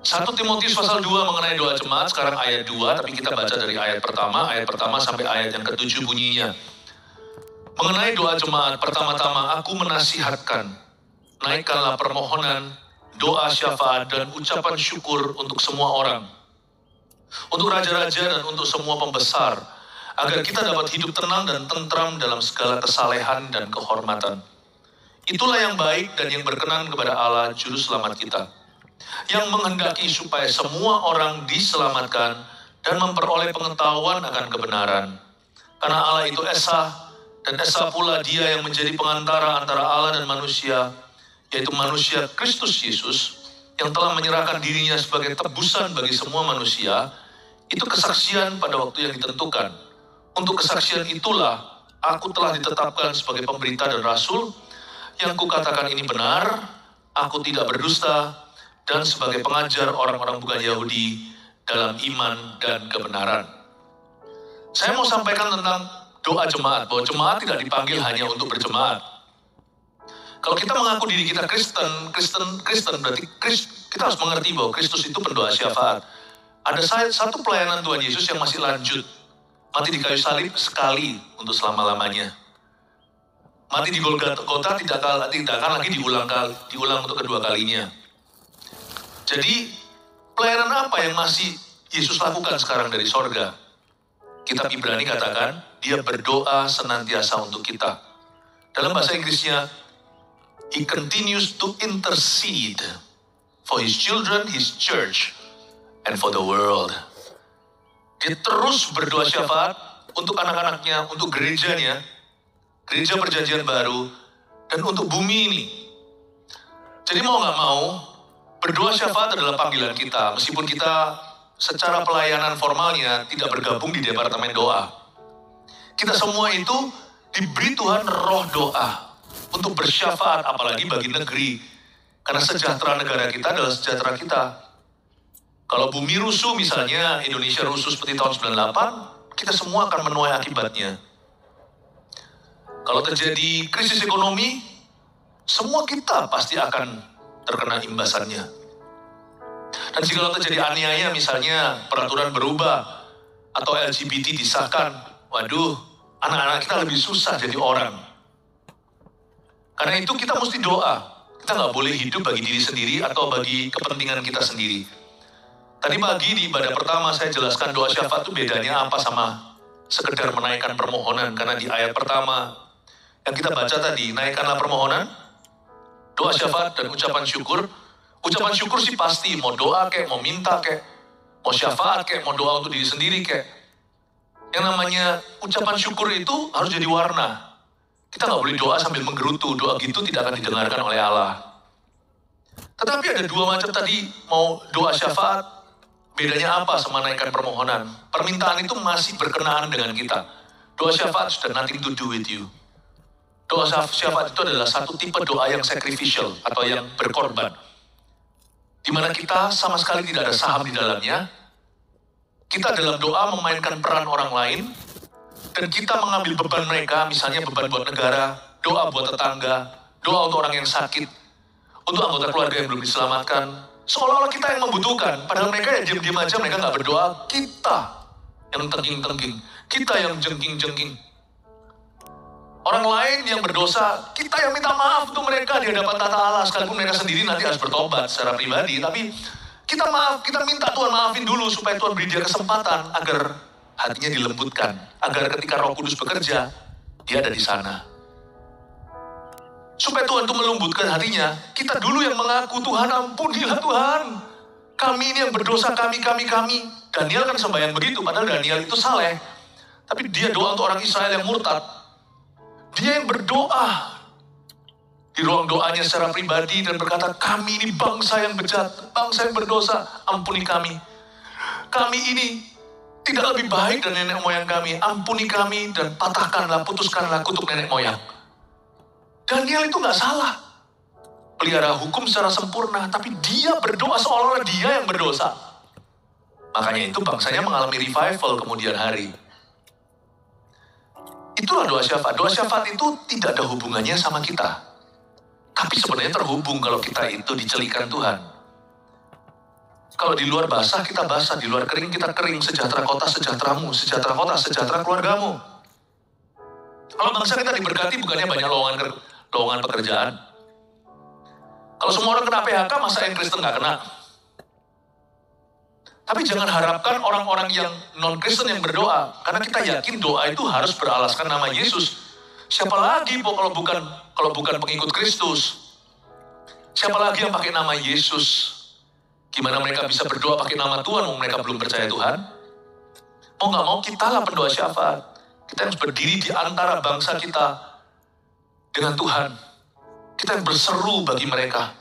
1 Timotius pasal 2 mengenai doa jemaat, sekarang ayat 2, tapi kita baca dari ayat pertama sampai ayat yang ke-7 bunyinya. Mengenai doa jemaat, pertama-tama aku menasihatkan, naikkanlah permohonan, doa syafaat dan ucapan syukur untuk semua orang, untuk raja-raja dan untuk semua pembesar, agar kita dapat hidup tenang dan tentram dalam segala kesalehan dan kehormatan. Itulah yang baik dan yang berkenan kepada Allah Juru Selamat kita, yang menghendaki supaya semua orang diselamatkan dan memperoleh pengetahuan akan kebenaran. Karena Allah itu Esa, dan Esa pula Dia yang menjadi pengantara antara Allah dan manusia, yaitu manusia Kristus Yesus, yang telah menyerahkan dirinya sebagai tebusan bagi semua manusia. Itu kesaksian pada waktu yang ditentukan. Untuk kesaksian itulah aku telah ditetapkan sebagai pemberita dan rasul. Yang kukatakan ini benar, aku tidak berdusta, dan sebagai pengajar orang-orang bukan Yahudi dalam iman dan kebenaran. Saya mau sampaikan tentang doa jemaat, bahwa jemaat tidak dipanggil hanya untuk berjemaat. Kalau kita mengaku diri kita Kristen berarti kita harus mengerti bahwa Kristus itu pendoa syafaat. Ada satu pelayanan Tuhan Yesus yang masih lanjut, mati di kayu salib sekali untuk selama-lamanya. Mati di Golgota tidak akan lagi diulang untuk kedua kalinya. Jadi, pelayanan apa yang masih Yesus lakukan sekarang dari sorga? Kitab Ibrani katakan, Dia berdoa senantiasa untuk kita. Dalam bahasa Inggrisnya, He continues to intercede for His children, His church, and for the world. Dia terus berdoa syafaat untuk anak-anaknya, untuk gerejanya, gereja perjanjian baru, dan untuk bumi ini. Jadi mau gak mau, berdoa syafaat adalah panggilan kita, meskipun kita secara pelayanan formalnya tidak bergabung di departemen doa. Kita semua itu diberi Tuhan roh doa untuk bersyafaat, apalagi bagi negeri. Karena sejahtera negara kita adalah sejahtera kita. Kalau bumi rusuh misalnya, Indonesia rusuh seperti tahun 98, kita semua akan menuai akibatnya. Kalau terjadi krisis ekonomi, semua kita pasti akan terkena imbasannya. Dan jika terjadi aniaya misalnya, peraturan berubah, atau LGBT disahkan, waduh, anak-anak kita lebih susah jadi orang. Karena itu kita mesti doa. Kita nggak boleh hidup bagi diri sendiri atau bagi kepentingan kita sendiri. Tadi pagi di ibadah pertama saya jelaskan doa syafaat itu bedanya apa sama sekedar menaikkan permohonan. Karena di ayat pertama yang kita baca tadi, naikkanlah permohonan, doa syafaat dan ucapan syukur. Ucapan syukur sih pasti, mau doa kek, mau minta kek, mau syafaat kek, mau doa untuk diri sendiri kek. Yang namanya ucapan syukur itu harus jadi warna. Kita nggak boleh doa sambil menggerutu, doa gitu tidak akan didengarkan oleh Allah. Tetapi ada dua macam tadi, mau doa syafaat, bedanya apa sama naikkan permohonan? Permintaan itu masih berkenaan dengan kita. Doa syafaat sudah nothing to do with you. Doa syafaat itu adalah satu tipe doa yang sacrificial atau yang berkorban. Di mana kita sama sekali tidak ada saham di dalamnya. Kita dalam doa memainkan peran orang lain. Dan kita mengambil beban mereka, misalnya beban buat negara, doa buat tetangga, doa untuk orang yang sakit, untuk anggota keluarga yang belum diselamatkan. Seolah-olah kita yang membutuhkan. Padahal mereka yang diam-diam aja, mereka nggak berdoa. Kita yang tengking-tengking. Kita yang jengking-jengking. Orang lain yang berdosa, kita yang minta maaf untuk mereka di hadapan tata Allah, sekalipun mereka sendiri nanti harus bertobat secara pribadi. Tapi kita maaf, kita minta Tuhan maafin dulu supaya Tuhan beri dia kesempatan agar hatinya dilembutkan, agar ketika Roh Kudus bekerja, dia ada di sana. Supaya Tuhan itu melembutkan hatinya, kita dulu yang mengaku, Tuhan ampunilah Tuhan. Kami ini yang berdosa, kami. Daniel kan sembahyang begitu, padahal Daniel itu saleh. Tapi dia doa untuk orang Israel yang murtad. Dia yang berdoa di ruang doanya secara pribadi dan berkata, kami ini bangsa yang bejat, bangsa yang berdosa, ampuni kami. Kami ini tidak lebih baik dari nenek moyang kami, ampuni kami dan patahkanlah, putuskanlah kutuk nenek moyang. Daniel itu nggak salah, pelihara hukum secara sempurna, tapi dia berdoa seolah-olah dia yang berdosa. Makanya itu bangsanya mengalami revival kemudian hari. Itulah doa syafaat. Doa syafaat itu tidak ada hubungannya sama kita. Tapi sebenarnya terhubung kalau kita itu dicelikan Tuhan. Kalau di luar basah, kita basah. Di luar kering, kita kering. Sejahtera kota, sejahteramu. Sejahtera kota, sejahtera keluargamu. Kalau bangsa kita diberkati, bukannya banyak lowongan pekerjaan. Kalau semua orang kena PHK, masa yang Kristen nggak kena? Tapi jangan harapkan orang-orang yang non-Kristen yang berdoa. Karena kita yakin doa itu harus beralaskan nama Yesus. Siapa lagi kalau bukan pengikut Kristus? Siapa lagi yang pakai nama Yesus? Gimana mereka bisa berdoa pakai nama Tuhan, mereka belum percaya Tuhan? Mau nggak mau, kita lah pendoa syafaat. Kita harus berdiri di antara bangsa kita dengan Tuhan. Kita yang berseru bagi mereka.